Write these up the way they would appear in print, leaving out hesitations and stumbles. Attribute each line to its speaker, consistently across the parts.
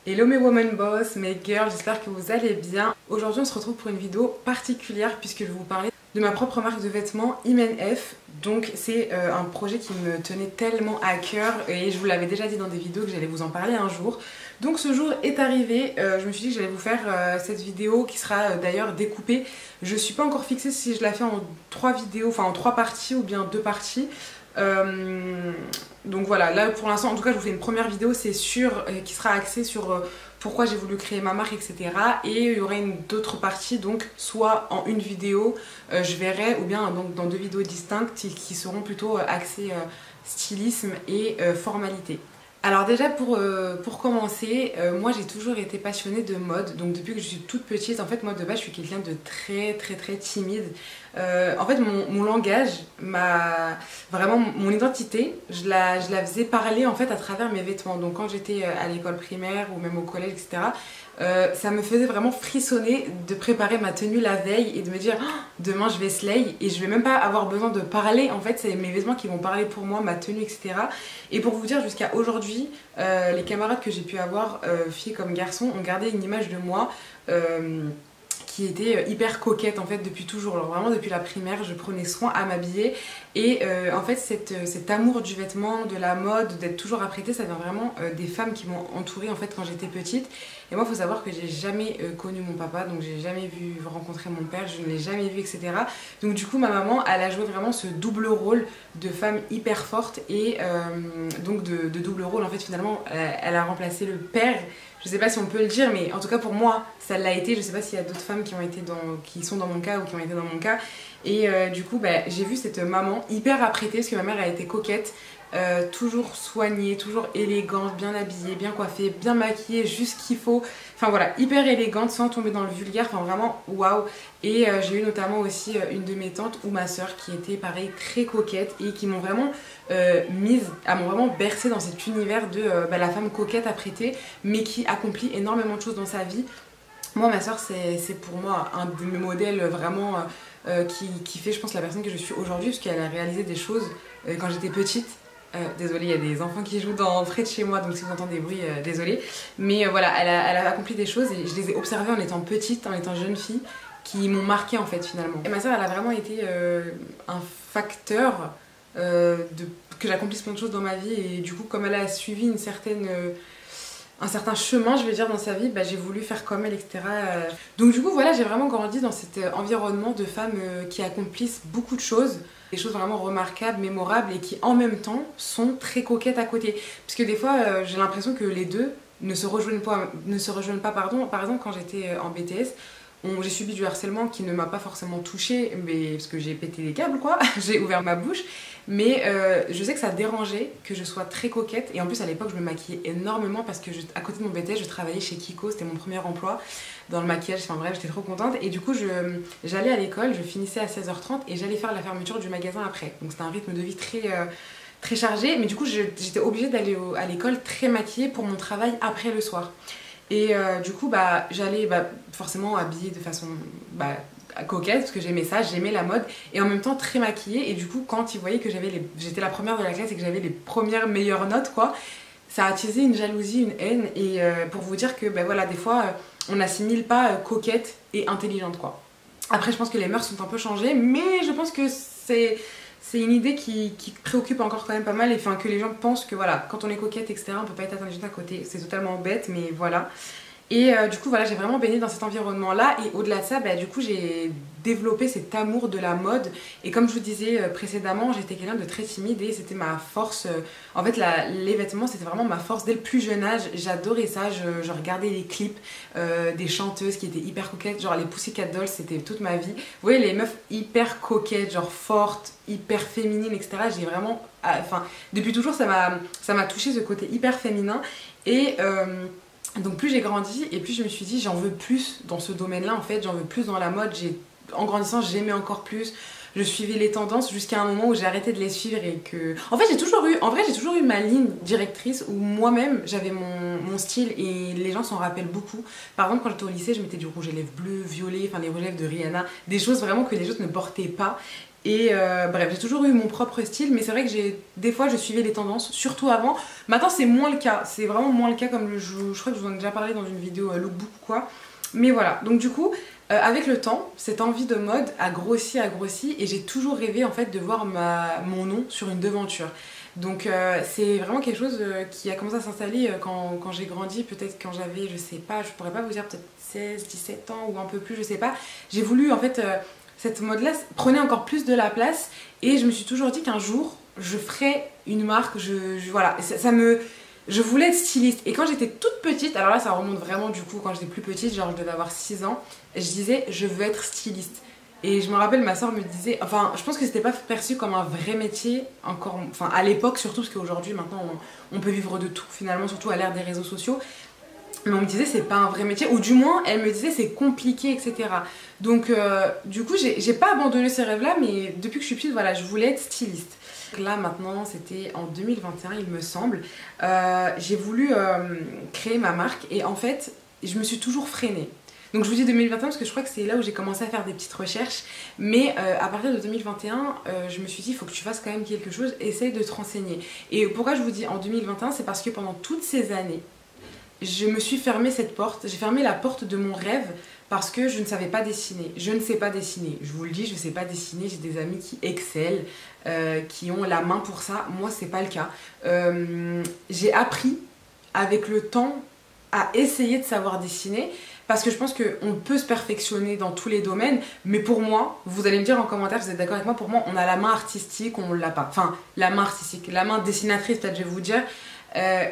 Speaker 1: Hello mes woman boss, mes girls, j'espère que vous allez bien. Aujourd'hui on se retrouve pour une vidéo particulière puisque je vais vous parler de ma propre marque de vêtements Imen F. Donc c'est un projet qui me tenait tellement à cœur et je vous l'avais déjà dit dans des vidéos que j'allais vous en parler un jour. Donc ce jour est arrivé, je me suis dit que j'allais vous faire cette vidéo qui sera d'ailleurs découpée. Je suis pas encore fixée si je la fais en 3 vidéos, enfin en 3 parties ou bien 2 parties. Donc voilà, là pour l'instant en tout cas je vous fais une première vidéo, c'est sûr, qui sera axée sur pourquoi j'ai voulu créer ma marque, etc. Et il y aura d'autres parties, donc soit en une vidéo, je verrai, ou bien donc, dans 2 vidéos distinctes qui seront plutôt axées stylisme et formalité. Alors déjà pour commencer, moi j'ai toujours été passionnée de mode, donc depuis que je suis toute petite, en fait moi de base je suis quelqu'un de très timide. En fait mon langage, vraiment mon identité, je la faisais parler en fait à travers mes vêtements. Donc quand j'étais à l'école primaire ou même au collège, etc. Ça me faisait vraiment frissonner de préparer ma tenue la veille et de me dire oh, demain je vais slay et je vais même pas avoir besoin de parler, en fait c'est mes vêtements qui vont parler pour moi, ma tenue, etc. Et pour vous dire, jusqu'à aujourd'hui, les camarades que j'ai pu avoir, filles comme garçons, ont gardé une image de moi qui était hyper coquette en fait depuis toujours. Alors vraiment depuis la primaire, je prenais soin à m'habiller et en fait cet amour du vêtement, de la mode, d'être toujours apprêtée, ça vient vraiment des femmes qui m'ont entourée en fait quand j'étais petite. Et moi il faut savoir que j'ai jamais connu mon papa, donc j'ai jamais vu rencontrer mon père, je ne l'ai jamais vu, etc. Donc du coup ma maman elle a joué vraiment ce double rôle de femme hyper forte et donc de double rôle en fait finalement elle a remplacé le père. Je sais pas si on peut le dire, mais en tout cas pour moi, ça l'a été. Je sais pas s'il y a d'autres femmes qui sont dans mon cas ou qui ont été dans mon cas. Et du coup, j'ai vu cette maman hyper apprêtée, parce que ma mère a été coquette, toujours soignée, toujours élégante, bien habillée, bien coiffée, bien maquillée, juste ce qu'il faut. Enfin voilà, hyper élégante, sans tomber dans le vulgaire, enfin vraiment waouh. Et j'ai eu notamment aussi une de mes tantes ou ma soeur qui était pareil, très coquette et qui m'ont vraiment m'ont vraiment bercée dans cet univers de la femme coquette apprêtée, mais qui accomplit énormément de choses dans sa vie. Moi, ma soeur, c'est pour moi un de mes modèles vraiment qui fait, je pense, la personne que je suis aujourd'hui, parce qu'elle a réalisé des choses quand j'étais petite. Désolée, il y a des enfants qui jouent près de chez moi, donc si vous entendez des bruits, désolée. Mais voilà, elle a accompli des choses et je les ai observées en étant petite, en étant jeune fille, qui m'ont marquée en fait finalement. Et ma soeur, elle a vraiment été un facteur que j'accomplisse plein de choses dans ma vie, et du coup comme elle a suivi un certain chemin, je vais dire, dans sa vie, j'ai voulu faire comme elle, etc. Donc du coup voilà, j'ai vraiment grandi dans cet environnement de femmes qui accomplissent beaucoup de choses, des choses vraiment remarquables, mémorables, et qui en même temps sont très coquettes à côté. Parce que des fois j'ai l'impression que les deux ne se rejoignent pas, pardon. Par exemple quand j'étais en BTS, j'ai subi du harcèlement qui ne m'a pas forcément touchée, mais parce que j'ai pété les câbles quoi, j'ai ouvert ma bouche, mais je sais que ça dérangeait que je sois très coquette. Et en plus à l'époque je me maquillais énormément parce que à côté de mon BTS je travaillais chez Kiko, c'était mon premier emploi dans le maquillage, enfin bref j'étais trop contente. Et du coup j'allais à l'école, je finissais à 16h30 et j'allais faire la fermeture du magasin après. Donc c'était un rythme de vie très chargé, mais du coup j'étais obligée d'aller à l'école très maquillée pour mon travail après le soir. Et du coup j'allais forcément habillée de façon coquette parce que j'aimais ça, j'aimais la mode, et en même temps très maquillée. Et du coup quand ils voyaient que j'étais la première de la classe et que j'avais les premières meilleures notes quoi, ça a attisé une jalousie, une haine. Et pour vous dire que voilà, des fois on n'assimile pas coquette et intelligente quoi. Après je pense que les mœurs sont un peu changées, mais je pense que c'est une idée qui préoccupe encore quand même pas mal, et enfin que les gens pensent que voilà, quand on est coquette, etc., on peut pas être intelligente à côté. C'est totalement bête, mais voilà. Et du coup voilà, j'ai vraiment baigné dans cet environnement là, et au-delà de ça du coup j'ai développé cet amour de la mode. Et comme je vous disais précédemment, j'étais quelqu'un de très timide et c'était ma force. En fait les vêtements c'était vraiment ma force dès le plus jeune âge. J'adorais ça, je regardais les clips des chanteuses qui étaient hyper coquettes, genre les Pussycat Dolls, c'était toute ma vie. Vous voyez les meufs hyper coquettes, genre fortes, hyper féminines, etc. J'ai vraiment, enfin depuis toujours ça m'a touché ce côté hyper féminin. Et donc plus j'ai grandi et plus je me suis dit j'en veux plus dans ce domaine-là en fait, j'en veux plus dans la mode. En grandissant j'aimais encore plus, je suivais les tendances jusqu'à un moment où j'ai arrêté de les suivre et que... En fait j'ai toujours eu ma ligne directrice où moi-même j'avais mon style et les gens s'en rappellent beaucoup. Par exemple quand j'étais au lycée je mettais du rouge à lèvres bleu, violet, enfin les rouges à lèvres de Rihanna, des choses vraiment que les autres ne portaient pas. Et bref, j'ai toujours eu mon propre style, mais c'est vrai que des fois je suivais les tendances, surtout avant. Maintenant c'est moins le cas, c'est vraiment moins le cas, comme je crois que je vous en ai déjà parlé dans une vidéo lookbook ou quoi. Mais voilà, donc du coup, avec le temps, cette envie de mode a grossi, et j'ai toujours rêvé en fait de voir mon nom sur une devanture. Donc c'est vraiment quelque chose qui a commencé à s'installer quand j'ai grandi, peut-être quand j'avais, je sais pas, je pourrais pas vous dire, peut-être 16, 17 ans ou un peu plus, je sais pas. J'ai voulu en fait, cette mode-là prenait encore plus de la place et je me suis toujours dit qu'un jour, je ferais une marque, voilà, je voulais être styliste. Et quand j'étais toute petite, alors là ça remonte vraiment du coup quand j'étais plus petite, genre je devais avoir 6 ans, je disais je veux être styliste. Et je me rappelle, ma soeur me disait, enfin, je pense que c'était pas perçu comme un vrai métier, encore, enfin, à l'époque surtout, parce qu'aujourd'hui, maintenant, on peut vivre de tout, finalement, surtout à l'ère des réseaux sociaux. Mais on me disait, c'est pas un vrai métier, ou du moins, elle me disait, c'est compliqué, etc. Donc, du coup, j'ai pas abandonné ce rêve-là, mais depuis que je suis petite, voilà, je voulais être styliste. Là, maintenant, c'était en 2021, il me semble, j'ai voulu créer ma marque, et en fait, je me suis toujours freinée. Donc je vous dis 2021 parce que je crois que c'est là où j'ai commencé à faire des petites recherches. Mais à partir de 2021, je me suis dit il faut que tu fasses quand même quelque chose, essaye de te renseigner. Et pourquoi je vous dis en 2021, c'est parce que pendant toutes ces années, je me suis fermé cette porte. J'ai fermé la porte de mon rêve parce que je ne savais pas dessiner. Je ne sais pas dessiner. Je vous le dis, je ne sais pas dessiner. J'ai des amis qui excellent, qui ont la main pour ça. Moi, c'est pas le cas. J'ai appris avec le temps à essayer de savoir dessiner. Parce que je pense qu'on peut se perfectionner dans tous les domaines, mais pour moi, vous allez me dire en commentaire si vous êtes d'accord avec moi, pour moi on a la main artistique, on l'a pas. Enfin, la main artistique, la main dessinatrice peut-être je vais vous dire,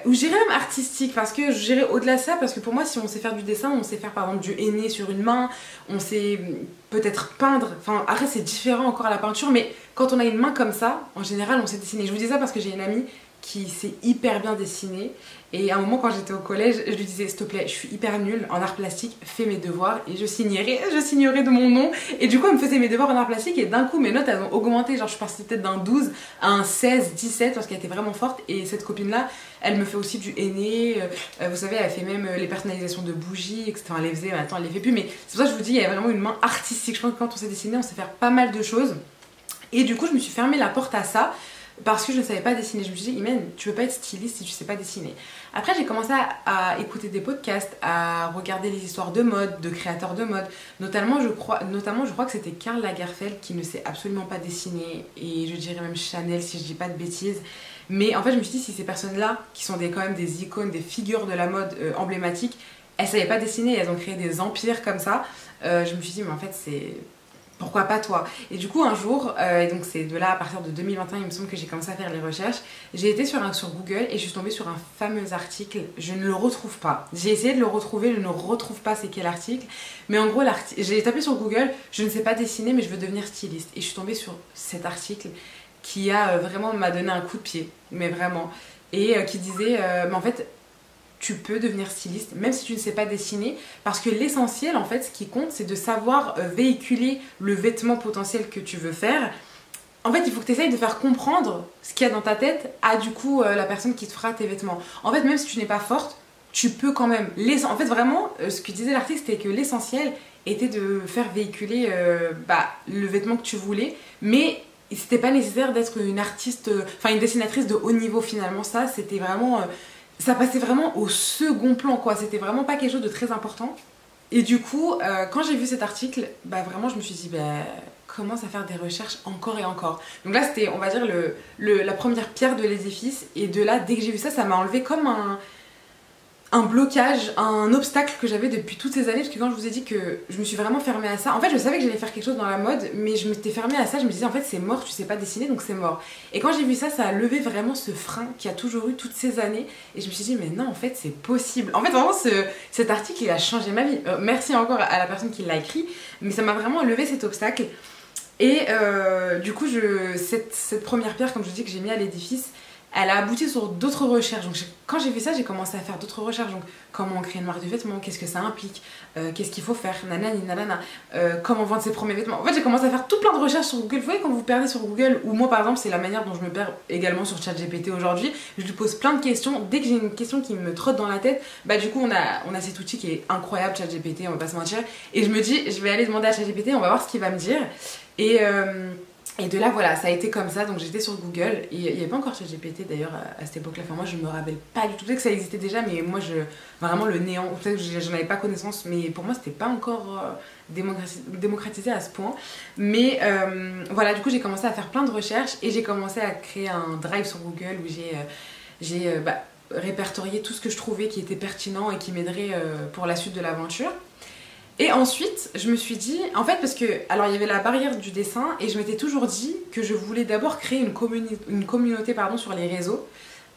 Speaker 1: ou j'irais même artistique, parce que j'irais au-delà de ça, parce que pour moi si on sait faire du dessin, on sait faire par exemple du henné sur une main, on sait peut-être peindre, enfin après c'est différent encore à la peinture, mais quand on a une main comme ça, en général on sait dessiner. Je vous dis ça parce que j'ai une amie qui sait hyper bien dessiner. Et à un moment quand j'étais au collège, je lui disais s'il te plaît, je suis hyper nulle en art plastique, fais mes devoirs et je signerai de mon nom. Et du coup elle me faisait mes devoirs en art plastique et d'un coup mes notes elles ont augmenté, genre je suis partie peut-être d'un 12 à un 16, 17 parce qu'elle était vraiment forte. Et cette copine là, elle me fait aussi du henné, vous savez elle fait même les personnalisations de bougies, etc. Elle les faisait, maintenant elle les fait plus, mais c'est pour ça que je vous dis, il y a vraiment une main artistique. Je pense que quand on sait dessiner, on sait faire pas mal de choses. Et du coup je me suis fermé la porte à ça. Parce que je ne savais pas dessiner. Je me suis dit, Imen, tu peux pas être styliste si tu sais pas dessiner. Après, j'ai commencé à écouter des podcasts, à regarder les histoires de mode, de créateurs de mode. Notamment, je crois que c'était Karl Lagerfeld qui ne sait absolument pas dessiner. Et je dirais même Chanel si je dis pas de bêtises. Mais en fait, je me suis dit, si ces personnes-là, qui sont quand même des icônes, des figures de la mode emblématiques, elles savaient pas dessiner, elles ont créé des empires comme ça. Je me suis dit, mais en fait, c'est... pourquoi pas toi? Et du coup un jour, et donc c'est de là à partir de 2021 il me semble que j'ai commencé à faire les recherches, j'ai été sur Google et je suis tombée sur un fameux article, je ne le retrouve pas, j'ai essayé de le retrouver, je ne retrouve pas c'est quel article, mais en gros j'ai tapé sur Google, je ne sais pas dessiner mais je veux devenir styliste, et je suis tombée sur cet article qui m'a donné un coup de pied, mais vraiment, et qui disait, mais en fait tu peux devenir styliste même si tu ne sais pas dessiner, parce que l'essentiel en fait, ce qui compte, c'est de savoir véhiculer le vêtement potentiel que tu veux faire. En fait il faut que tu essayes de faire comprendre ce qu'il y a dans ta tête à du coup la personne qui te fera tes vêtements. En fait même si tu n'es pas forte, tu peux quand même. En fait vraiment ce que disait l'article, c'était que l'essentiel était de faire véhiculer le vêtement que tu voulais, mais c'était pas nécessaire d'être une artiste, enfin une dessinatrice de haut niveau finalement. Ça c'était vraiment... ça passait vraiment au second plan quoi, c'était vraiment pas quelque chose de très important. Et du coup, quand j'ai vu cet article, vraiment je me suis dit, commence à faire des recherches encore et encore. Donc là c'était, on va dire, la première pierre de l'édifice, et de là, dès que j'ai vu ça, ça m'a enlevé comme un blocage, un obstacle que j'avais depuis toutes ces années, parce que quand je vous ai dit que je me suis vraiment fermée à ça, en fait je savais que j'allais faire quelque chose dans la mode, mais je m'étais fermée à ça, je me disais en fait c'est mort, tu sais pas dessiner donc c'est mort. Et quand j'ai vu ça, ça a levé vraiment ce frein qui a toujours eu toutes ces années, et je me suis dit mais non en fait c'est possible. En fait vraiment cet article il a changé ma vie, merci encore à la personne qui l'a écrit, mais ça m'a vraiment levé cet obstacle. Et du coup cette première pierre, comme je dis, que j'ai mis à l'édifice, elle a abouti sur d'autres recherches. Donc quand j'ai fait ça, j'ai commencé à faire d'autres recherches. Donc comment créer une marque de vêtements, qu'est-ce que ça implique, qu'est-ce qu'il faut faire, nanani nanana, comment vendre ses premiers vêtements. En fait j'ai commencé à faire tout plein de recherches sur Google. Vous voyez quand vous vous perdez sur Google, ou moi par exemple c'est la manière dont je me perds également sur ChatGPT aujourd'hui. Je lui pose plein de questions, dès que j'ai une question qui me trotte dans la tête, du coup on a cet outil qui est incroyable, ChatGPT, on va pas se mentir. Et je me dis je vais aller demander à ChatGPT, on va voir ce qu'il va me dire. Et de là, voilà, ça a été comme ça. Donc j'étais sur Google. Et il n'y avait pas encore ChatGPT d'ailleurs à cette époque-là. Enfin, moi, je me rappelle pas du tout. Peut-être que ça existait déjà, mais moi, vraiment le néant. Peut-être que j'en avais pas connaissance. Mais pour moi, c'était pas encore démocratisé à ce point. Mais voilà, du coup, j'ai commencé à faire plein de recherches. Et j'ai commencé à créer un drive sur Google où j'ai répertorié tout ce que je trouvais qui était pertinent et qui m'aiderait pour la suite de l'aventure. Et ensuite, je me suis dit, en fait, parce que, alors il y avait la barrière du dessin, et je m'étais toujours dit que je voulais d'abord créer une communauté sur les réseaux,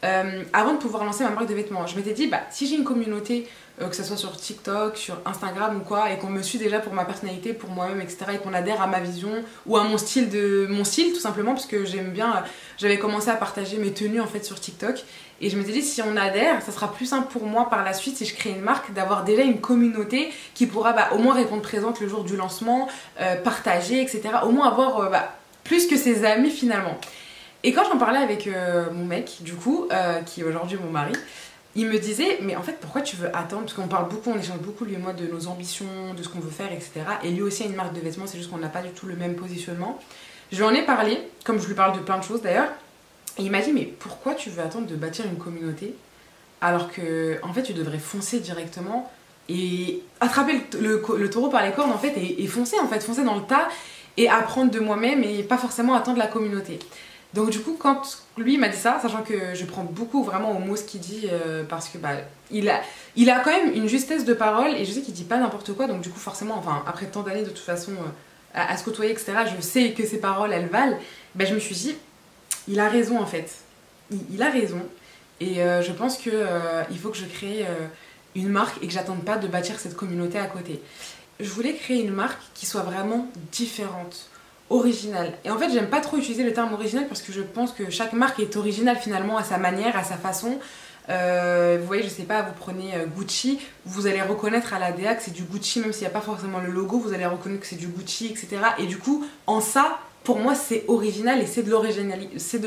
Speaker 1: avant de pouvoir lancer ma marque de vêtements. Je m'étais dit, si j'ai une communauté, que ce soit sur TikTok, sur Instagram ou quoi, et qu'on me suit déjà pour ma personnalité, pour moi-même, etc., et qu'on adhère à ma vision, ou à mon style, tout simplement, parce que j'aime bien, j'avais commencé à partager mes tenues, en fait, sur TikTok, et je m'étais dit, si on adhère, ça sera plus simple pour moi par la suite, si je crée une marque, d'avoir déjà une communauté qui pourra au moins répondre présente le jour du lancement, partager, etc. Au moins avoir plus que ses amis finalement. Et quand j'en parlais avec mon mec, du coup, qui est aujourd'hui mon mari, il me disait, mais en fait, pourquoi tu veux attendre? Parce qu'on parle beaucoup, on échange beaucoup, lui et moi, de nos ambitions, de ce qu'on veut faire, etc. Et lui aussi a une marque de vêtements, c'est juste qu'on n'a pas du tout le même positionnement. Je lui en ai parlé, comme je lui parle de plein de choses d'ailleurs. Et il m'a dit, mais pourquoi tu veux attendre de bâtir une communauté alors que, en fait, tu devrais foncer directement et attraper le taureau par les cornes, en fait, et foncer, en fait, foncer dans le tas et apprendre de moi-même et pas forcément attendre la communauté. Donc, du coup, quand lui il m'a dit ça, sachant que je prends beaucoup vraiment au mot ce qu'il dit, parce que il a quand même une justesse de parole et je sais qu'il dit pas n'importe quoi, donc, du coup, forcément, enfin, après tant d'années de toute façon à se côtoyer, etc., je sais que ses paroles elles valent. Je me suis dit, il a raison en fait. Il a raison. Et je pense que il faut que je crée une marque et que j'attende pas de bâtir cette communauté à côté. Je voulais créer une marque qui soit vraiment différente, originale. Et en fait, j'aime pas trop utiliser le terme original parce que je pense que chaque marque est originale finalement à sa manière, à sa façon. Vous voyez, je sais pas, vous prenez Gucci, vous allez reconnaître à la DA que c'est du Gucci, même s'il n'y a pas forcément le logo, vous allez reconnaître que c'est du Gucci, etc. Et du coup, en ça, pour moi, c'est original et c'est de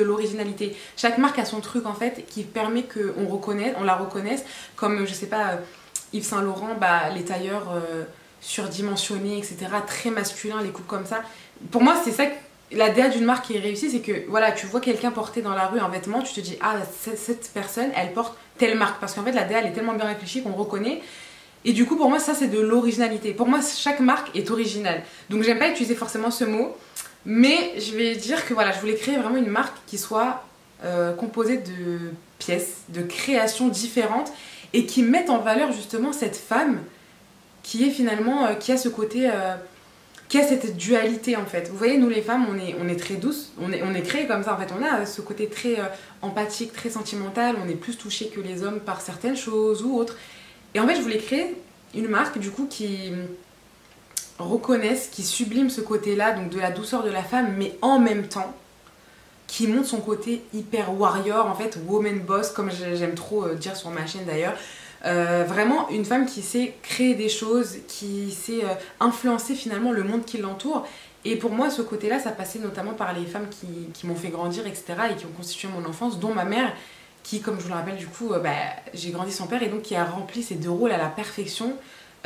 Speaker 1: l'originalité. Chaque marque a son truc en fait qui permet on la reconnaisse. Comme, je sais pas, Yves Saint Laurent, les tailleurs surdimensionnés, etc. Très masculins, les coupes comme ça. Pour moi, c'est ça la DA d'une marque qui est réussie, c'est que voilà, tu vois quelqu'un porter dans la rue un vêtement, tu te dis, ah, cette personne, elle porte telle marque. Parce qu'en fait, la DA, elle est tellement bien réfléchie qu'on reconnaît. Et du coup, pour moi, ça, c'est de l'originalité. Pour moi, chaque marque est originale. Donc, j'aime pas utiliser forcément ce mot. Mais je vais dire que voilà, je voulais créer vraiment une marque qui soit composée de pièces, de créations différentes et qui mette en valeur justement cette femme qui est finalement, qui a ce côté, qui a cette dualité en fait. Vous voyez, nous les femmes, on est très douces, on est créées comme ça en fait. On a ce côté très empathique, très sentimental, on est plus touché que les hommes par certaines choses ou autres. Et en fait, je voulais créer une marque du coup qui reconnaissent, qui sublime ce côté-là, donc de la douceur de la femme, mais en même temps, qui montre son côté hyper warrior, en fait, woman boss, comme j'aime trop dire sur ma chaîne d'ailleurs. Vraiment une femme qui sait créer des choses, qui sait influencer finalement le monde qui l'entoure. Et pour moi, ce côté-là, ça passait notamment par les femmes qui m'ont fait grandir, etc., et qui ont constitué mon enfance, dont ma mère, qui, comme je vous le rappelle, du coup, j'ai grandi sans père, et donc qui a rempli ces deux rôles à la perfection,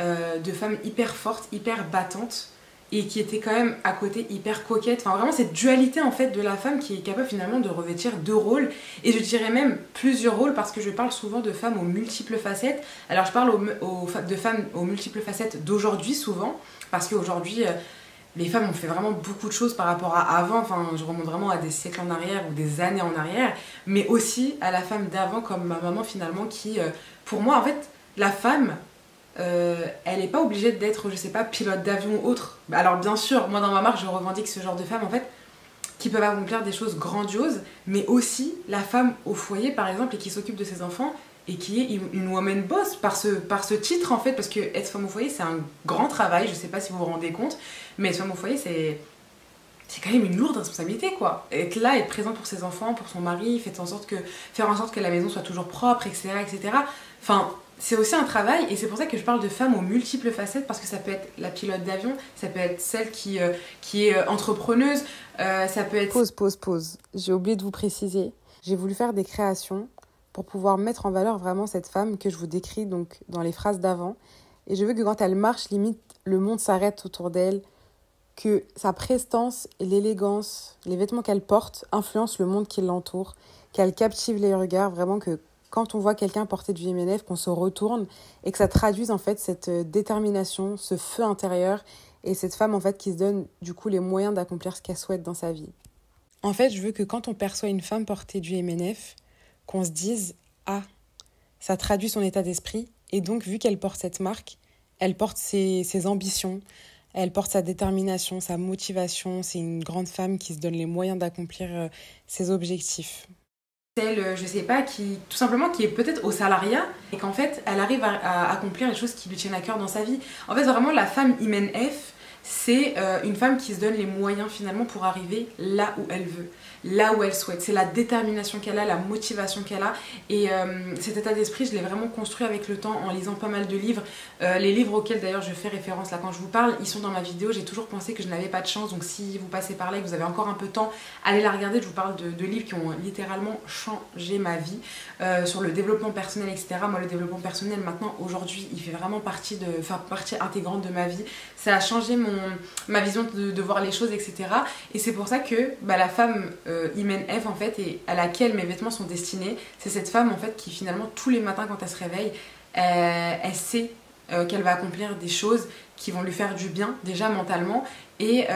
Speaker 1: de femmes hyper fortes, hyper battantes et qui était quand même à côté hyper coquette. Enfin vraiment cette dualité en fait de la femme qui est capable finalement de revêtir deux rôles et je dirais même plusieurs rôles parce que je parle souvent de femmes aux multiples facettes. Alors je parle de femmes aux multiples facettes d'aujourd'hui souvent parce qu'aujourd'hui les femmes ont fait vraiment beaucoup de choses par rapport à avant, enfin je remonte vraiment à des siècles en arrière ou des années en arrière, mais aussi à la femme d'avant comme ma maman finalement qui pour moi en fait la femme elle n'est pas obligée d'être, je sais pas, pilote d'avion ou autre. Alors bien sûr, moi dans ma marque, je revendique ce genre de femmes en fait, qui peuvent accomplir des choses grandioses, mais aussi la femme au foyer par exemple et qui s'occupe de ses enfants et qui est une woman boss par ce titre en fait, parce que être femme au foyer c'est un grand travail, je sais pas si vous vous rendez compte, mais être femme au foyer c'est quand même une lourde responsabilité quoi. Être là, être présent pour ses enfants, pour son mari, faire en sorte que la maison soit toujours propre, etc. etc. Enfin, c'est aussi un travail et c'est pour ça que je parle de femmes aux multiples facettes parce que ça peut être la pilote d'avion, ça peut être celle qui est entrepreneuse, ça peut être... Pause. J'ai oublié de vous préciser. J'ai voulu faire des créations pour pouvoir mettre en valeur vraiment cette femme que je vous décris donc dans les phrases d'avant. Et je veux que quand elle marche, limite, le monde s'arrête autour d'elle.
Speaker 2: que sa prestance, l'élégance, les vêtements qu'elle porte influencent le monde qui l'entoure, qu'elle captive les regards, vraiment que quand on voit quelqu'un porter du MNF, qu'on se retourne et que ça traduise en fait cette détermination, ce feu intérieur et cette femme en fait qui se donne du coup les moyens d'accomplir ce qu'elle souhaite dans sa vie. En fait, je veux que quand on perçoit une femme porter du MNF, qu'on se dise « Ah, ça traduit son état d'esprit » et donc vu qu'elle porte cette marque, elle porte ses ambitions, elle porte sa détermination, sa motivation. C'est une grande femme qui se donne les moyens d'accomplir ses objectifs.
Speaker 1: Celle, je sais pas, qui tout simplement qui est peut-être au salariat et qu'en fait elle arrive à accomplir les choses qui lui tiennent à cœur dans sa vie. En fait vraiment la femme Imen F, c'est une femme qui se donne les moyens finalement pour arriver là où elle veut, là où elle souhaite. C'est la détermination qu'elle a, la motivation qu'elle a et cet état d'esprit je l'ai vraiment construit avec le temps en lisant pas mal de livres. Les livres auxquels d'ailleurs je fais référence là quand je vous parle, ils sont dans ma vidéo. J'ai toujours pensé que je n'avais pas de chance, donc si vous passez par là et que vous avez encore un peu de temps, allez la regarder. Je vous parle de livres qui ont littéralement changé ma vie sur le développement personnel, etc. Moi le développement personnel maintenant aujourd'hui il fait vraiment partie intégrante de ma vie. Ça a changé ma vision de voir les choses, etc. Et c'est pour ça que la femme Imen F en fait et à laquelle mes vêtements sont destinés, c'est cette femme en fait qui finalement tous les matins quand elle se réveille, elle sait qu'elle va accomplir des choses qui vont lui faire du bien déjà mentalement et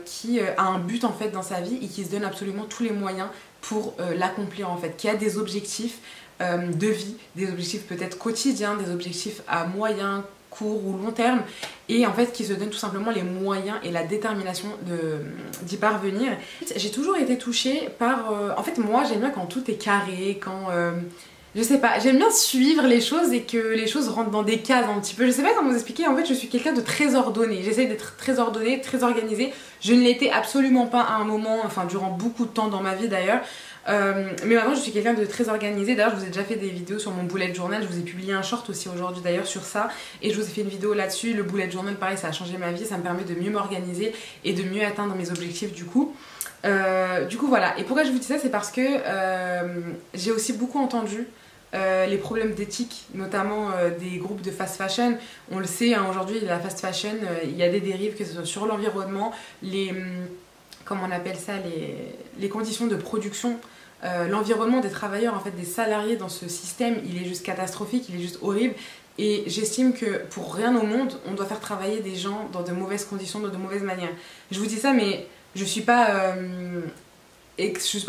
Speaker 1: qui a un but en fait dans sa vie et qui se donne absolument tous les moyens pour l'accomplir en fait, qui a des objectifs de vie, des objectifs peut-être quotidiens, des objectifs à moyen, court ou long terme et en fait qui se donne tout simplement les moyens et la détermination d'y parvenir. J'ai toujours été touchée par... en fait moi j'aime bien quand tout est carré, quand... je sais pas, j'aime bien suivre les choses et que les choses rentrent dans des cases un petit peu. Je sais pas comment vous expliquer, en fait je suis quelqu'un de très ordonné. J'essaie d'être très ordonnée, très organisée. Je ne l'étais absolument pas à un moment, enfin durant beaucoup de temps dans ma vie d'ailleurs. Mais maintenant je suis quelqu'un de très organisé. D'ailleurs je vous ai déjà fait des vidéos sur mon bullet journal. Je vous ai publié un short aussi aujourd'hui d'ailleurs sur ça. Et je vous ai fait une vidéo là-dessus. Le bullet journal pareil ça a changé ma vie. Ça me permet de mieux m'organiser et de mieux atteindre mes objectifs du coup. Voilà. Et pourquoi je vous dis ça, c'est parce que j'ai aussi beaucoup entendu les problèmes d'éthique, notamment des groupes de fast fashion. On le sait, hein, aujourd'hui la fast fashion, il y a des dérives que ce soit sur l'environnement, comment on appelle ça, les conditions de production, l'environnement des travailleurs, en fait, des salariés dans ce système, il est juste catastrophique, il est juste horrible. Et j'estime que pour rien au monde, on doit faire travailler des gens dans de mauvaises conditions, dans de mauvaises manières. Je vous dis ça, mais je suis pas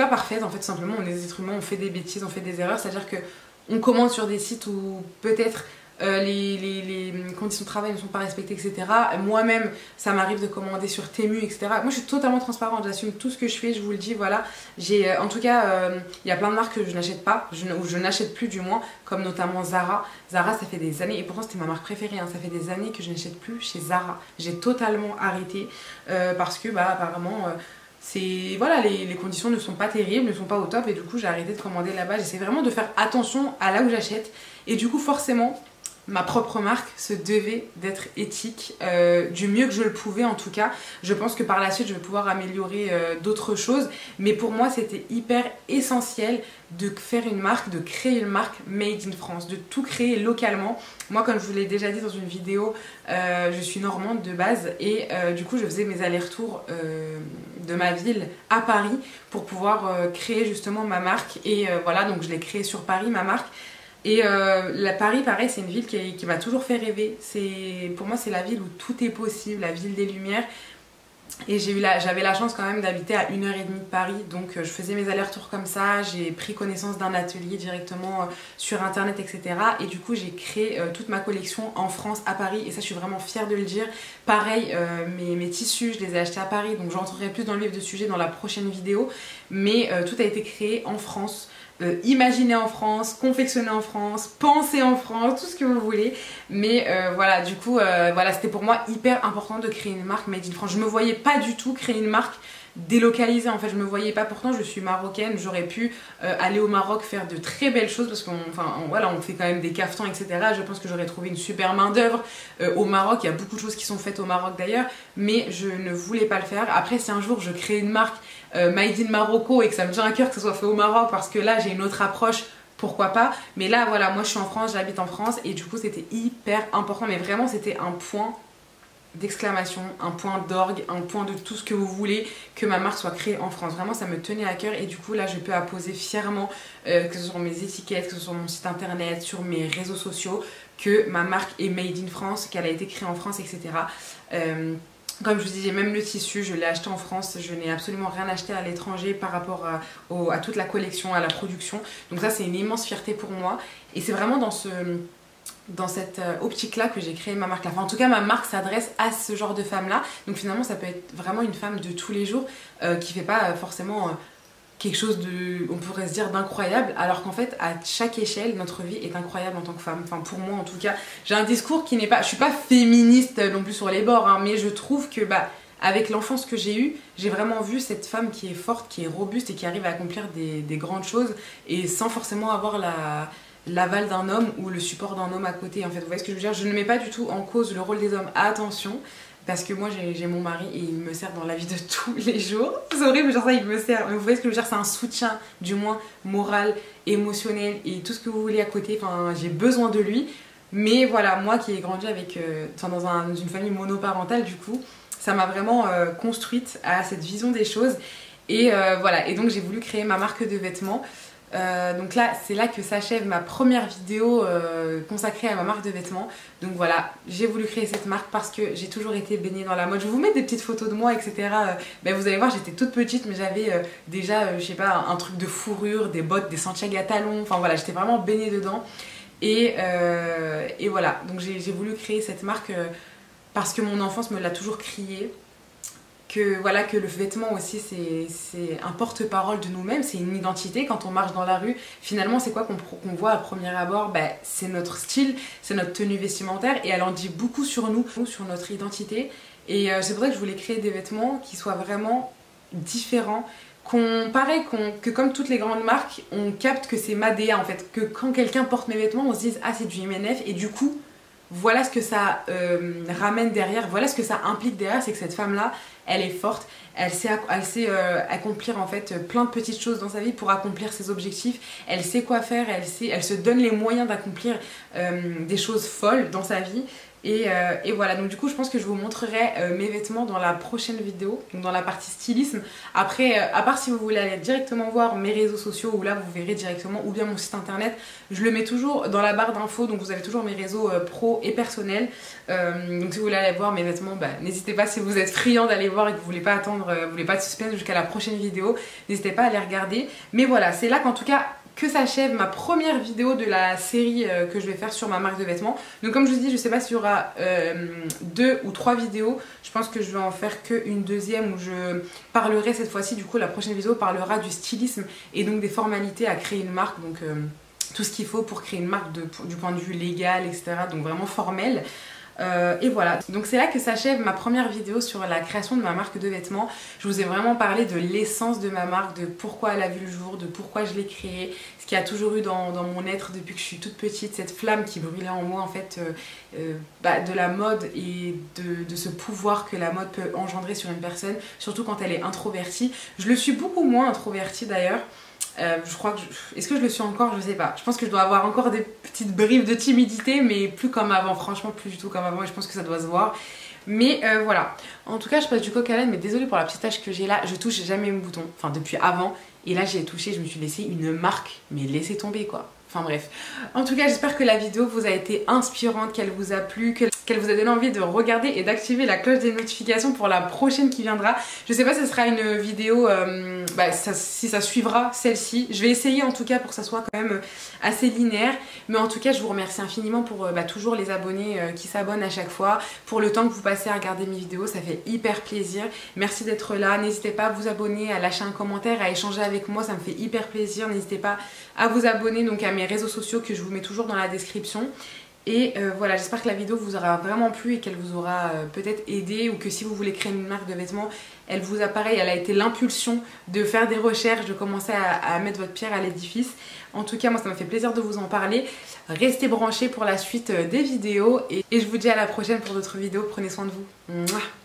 Speaker 1: parfaite, en fait, simplement, on est des êtres humains, on fait des bêtises, on fait des erreurs, c'est-à-dire que on commande sur des sites où peut-être les conditions de travail ne sont pas respectées, etc. Moi-même, ça m'arrive de commander sur Temu, etc. Moi, je suis totalement transparente, j'assume tout ce que je fais, je vous le dis, voilà. En tout cas, il y a plein de marques que je n'achète pas, ou je n'achète plus du moins, comme notamment Zara. Zara, ça fait des années, et pourtant c'était ma marque préférée, hein, ça fait des années que je n'achète plus chez Zara. J'ai totalement arrêté, parce que, apparemment... voilà, les conditions ne sont pas terribles, ne sont pas au top et du coup j'ai arrêté de commander là-bas. J'essaie vraiment de faire attention à là où j'achète et du coup forcément ma propre marque se devait d'être éthique du mieux que je le pouvais en tout cas. Je pense que par la suite je vais pouvoir améliorer d'autres choses, mais pour moi c'était hyper essentiel de faire une marque, de créer une marque made in France, de tout créer localement. Moi, comme je vous l'ai déjà dit dans une vidéo, je suis normande de base et du coup je faisais mes allers-retours de ma ville à Paris pour pouvoir créer justement ma marque et voilà, donc je l'ai créée sur Paris, ma marque. Et Paris, pareil, c'est une ville qui m'a toujours fait rêver. Pour moi, c'est la ville où tout est possible, la ville des Lumières. Et j'avais la chance quand même d'habiter à 1h30 de Paris, donc je faisais mes allers-retours comme ça, j'ai pris connaissance d'un atelier directement sur internet, etc. Et du coup j'ai créé toute ma collection en France, à Paris, et ça je suis vraiment fière de le dire. Pareil, mes tissus, je les ai achetés à Paris, donc je rentrerai plus dans le vif du sujet dans la prochaine vidéo, mais tout a été créé en France. Imaginé en France, confectionné en France, pensé en France, tout ce que vous voulez. Mais voilà, du coup, voilà, c'était pour moi hyper important de créer une marque made in France. Je me voyais pas du tout créer une marque délocalisée, en fait, je me voyais pas. Pourtant, je suis marocaine, j'aurais pu aller au Maroc faire de très belles choses parce voilà, on fait quand même des caftans, etc. Je pense que j'aurais trouvé une super main d'œuvre au Maroc. Il y a beaucoup de choses qui sont faites au Maroc d'ailleurs, mais je ne voulais pas le faire. Après, si un jour je crée une marque made in Marocco et que ça me tient à cœur que ce soit fait au Maroc parce que là j'ai une autre approche, pourquoi pas. Mais là voilà, moi je suis en France, j'habite en France et du coup c'était hyper important, mais vraiment c'était un point d'exclamation, un point d'orgue, un point de tout ce que vous voulez, que ma marque soit créée en France. Vraiment, ça me tenait à cœur et du coup, là, je peux apposer fièrement, que ce soit sur mes étiquettes, que ce soit sur mon site internet, sur mes réseaux sociaux, que ma marque est made in France, qu'elle a été créée en France, etc. Comme je vous disais, même le tissu, je l'ai acheté en France, je n'ai absolument rien acheté à l'étranger par rapport à toute la collection, à la production. Donc ça, c'est une immense fierté pour moi. Et c'est vraiment dans cette optique-là que j'ai créé ma marque là. Enfin, en tout cas, ma marque s'adresse à ce genre de femme-là. Donc finalement, ça peut être vraiment une femme de tous les jours qui fait pas forcément quelque chose de, on pourrait se dire, d'incroyable, alors qu'en fait, à chaque échelle, notre vie est incroyable en tant que femme. Enfin, pour moi, en tout cas, j'ai un discours qui n'est pas... Je suis pas féministe non plus sur les bords, hein, mais je trouve que, avec l'enfance que j'ai eue, j'ai vraiment vu cette femme qui est forte, qui est robuste et qui arrive à accomplir des grandes choses et sans forcément avoir l'aval d'un homme ou le support d'un homme à côté. En fait, vous voyez ce que je veux dire? Je ne mets pas du tout en cause le rôle des hommes. Attention, parce que moi j'ai mon mari et il me sert dans la vie de tous les jours. C'est horrible, genre ça, il me sert. Mais vous voyez ce que je veux dire? C'est un soutien, du moins moral, émotionnel et tout ce que vous voulez à côté. Enfin, j'ai besoin de lui. Mais voilà, moi qui ai grandi avec, dans une famille monoparentale, du coup, ça m'a vraiment construite à cette vision des choses. Et voilà, et donc j'ai voulu créer ma marque de vêtements. Donc là, c'est là que s'achève ma première vidéo consacrée à ma marque de vêtements. Donc voilà, j'ai voulu créer cette marque parce que j'ai toujours été baignée dans la mode. Je vais vous mettre des petites photos de moi, etc. Vous allez voir, j'étais toute petite, mais j'avais déjà, je sais pas, un truc de fourrure, des bottes, des Santiago à talons. Enfin voilà, j'étais vraiment baignée dedans. Et voilà, donc j'ai voulu créer cette marque parce que mon enfance me l'a toujours crié. Que voilà, que le vêtement aussi c'est un porte-parole de nous-mêmes, c'est une identité. Quand on marche dans la rue, finalement c'est quoi qu'on voit à premier abord? C'est notre style, c'est notre tenue vestimentaire et elle en dit beaucoup sur nous, sur notre identité. Et c'est pour ça que je voulais créer des vêtements qui soient vraiment différents, que comme toutes les grandes marques, on capte que c'est ma DA en fait, que quand quelqu'un porte mes vêtements, on se dise ah c'est du MNF et du coup voilà ce que ça ramène derrière, voilà ce que ça implique derrière, c'est que cette femme-là, elle est forte, elle sait accomplir en fait plein de petites choses dans sa vie pour accomplir ses objectifs, elle sait quoi faire, elle se donne les moyens d'accomplir des choses folles dans sa vie. Et voilà, donc du coup je pense que je vous montrerai mes vêtements dans la prochaine vidéo, donc dans la partie stylisme. Après, à part si vous voulez aller directement voir mes réseaux sociaux, où là vous verrez directement, ou bien mon site internet, je le mets toujours dans la barre d'infos, donc vous avez toujours mes réseaux pro et personnels. Donc si vous voulez aller voir mes vêtements, n'hésitez pas, si vous êtes friand d'aller voir et que vous voulez pas attendre, vous voulez pas de suspense jusqu'à la prochaine vidéo, n'hésitez pas à les regarder. Mais voilà, c'est là qu'en tout cas que s'achève ma première vidéo de la série que je vais faire sur ma marque de vêtements. Donc comme je vous dis, je sais pas s'il y aura 2 ou 3 vidéos. Je pense que je vais en faire qu'une deuxième où je parlerai cette fois-ci, du coup la prochaine vidéo parlera du stylisme et donc des formalités à créer une marque. Donc tout ce qu'il faut pour créer une marque du point de vue légal, etc. Donc vraiment formel. Et voilà, donc c'est là que s'achève ma première vidéo sur la création de ma marque de vêtements. Je vous ai vraiment parlé de l'essence de ma marque, de pourquoi elle a vu le jour, de pourquoi je l'ai créée, ce qu'il y a toujours eu dans mon être depuis que je suis toute petite, cette flamme qui brûlait en moi en fait de la mode et de ce pouvoir que la mode peut engendrer sur une personne, surtout quand elle est introvertie. Je le suis beaucoup moins introvertie d'ailleurs. Je crois que... Est-ce que je le suis encore? Je sais pas. Je pense que je dois avoir encore des petites brives de timidité, mais plus comme avant. Franchement, plus du tout comme avant et je pense que ça doit se voir. Mais voilà. En tout cas, je passe du coq à l'âne, mais désolée pour la petite tache que j'ai là. Je touche jamais mes boutons. Enfin, depuis avant. Et là, j'ai touché, je me suis laissé une marque. Mais laissez tomber, quoi. Enfin bref. En tout cas, j'espère que la vidéo vous a été inspirante, qu'elle vous a plu, qu'elle vous a donné envie de regarder et d'activer la cloche des notifications pour la prochaine qui viendra. Je sais pas si ce sera une vidéo, si ça suivra celle-ci. Je vais essayer en tout cas pour que ça soit quand même assez linéaire. Mais en tout cas, je vous remercie infiniment pour toujours les abonnés qui s'abonnent à chaque fois. Pour le temps que vous passez à regarder mes vidéos, ça fait hyper plaisir. Merci d'être là. N'hésitez pas à vous abonner, à lâcher un commentaire, à échanger avec moi. Ça me fait hyper plaisir. N'hésitez pas à vous abonner donc à mes réseaux sociaux que je vous mets toujours dans la description. Et voilà, j'espère que la vidéo vous aura vraiment plu et qu'elle vous aura peut-être aidé, ou que si vous voulez créer une marque de vêtements, elle vous a pareil, elle a été l'impulsion de faire des recherches, de commencer à mettre votre pierre à l'édifice. En tout cas, moi ça m'a fait plaisir de vous en parler. Restez branchés pour la suite des vidéos et je vous dis à la prochaine pour d'autres vidéos. Prenez soin de vous. Mouah.